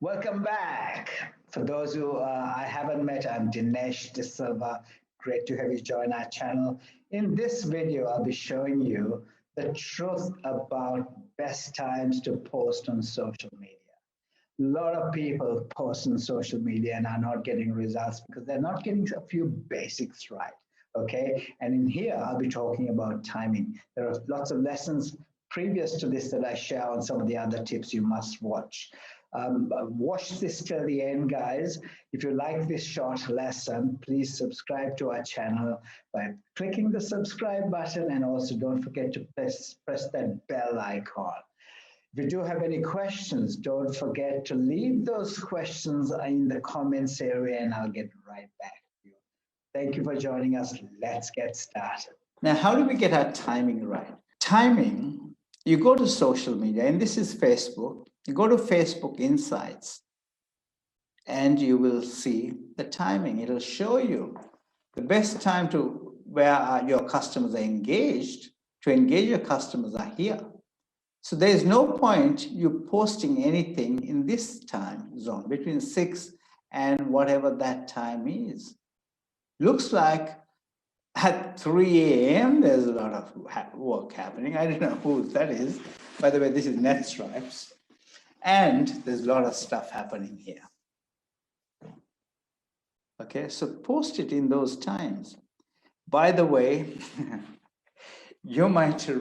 Welcome back. For those who I haven't met, I'm Dinesh De Silva. Great to have you join our channel. In this video, I'll be showing you the truth about best times to post on social media. A lot of people post on social media and are not getting results because they're not getting a few basics right. Okay. And in here, I'll be talking about timing. There are lots of lessons previous to this that I share on some of the other tips you must watch. Watch this till the end, guys. If you like this short lesson, please subscribe to our channel by clicking the subscribe button, and also don't forget to press that bell icon. If you do have any questions, don't forget to leave those questions in the comments area and I'll get right back to you. Thank you for joining us. Let's get started. Now, how do we get our timing right? Timing, you go to social media, and this is Facebook. You go to Facebook Insights and you will see the timing. It'll show you the best time to where your customers are engaged, to engage your customers are here. So there's no point you posting anything in this time zone between 6 and whatever that time is. Looks like at 3 a.m. there's a lot of work happening. I don't know who that is. By the way, this is netStripes. And there's a lot of stuff happening here. Okay, so post it in those times. By the way, you might see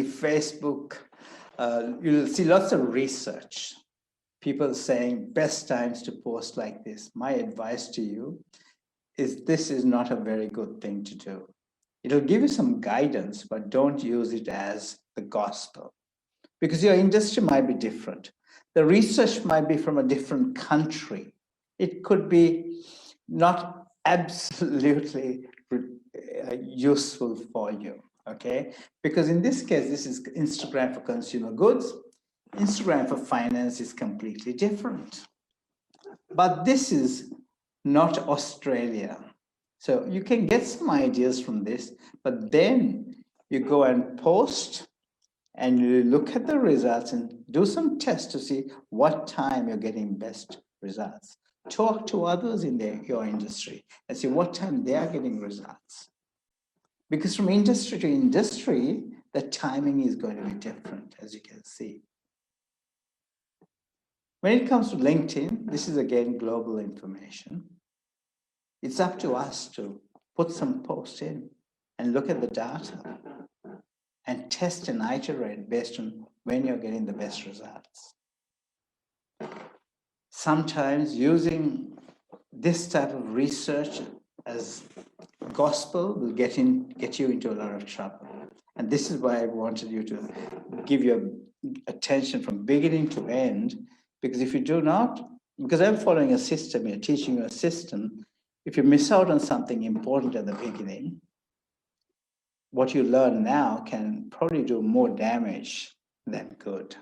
Facebook, you'll see lots of research. People saying best times to post like this. My advice to you is this is not a very good thing to do. It'll give you some guidance, but don't use it as the gospel, because your industry might be different. The research might be from a different country. It could be not absolutely useful for you, okay? Because in this case, this is Instagram for consumer goods. Instagram for finance is completely different. But this is not Australia. So you can get some ideas from this, but then you go and post and you look at the results and do some tests to see what time you're getting best results. Talk to others in your industry and see what time they are getting results. Because from industry to industry, the timing is going to be different, as you can see. When it comes to LinkedIn, this is again global information. It's up to us to put some posts in and look at the data and test and iterate based on when you're getting the best results. Sometimes using this type of research as gospel will get you into a lot of trouble. And this is why I wanted you to give your attention from beginning to end, because if you do not, because I'm following a system here, teaching you a system, if you miss out on something important at the beginning, what you learn now can probably do more damage than good.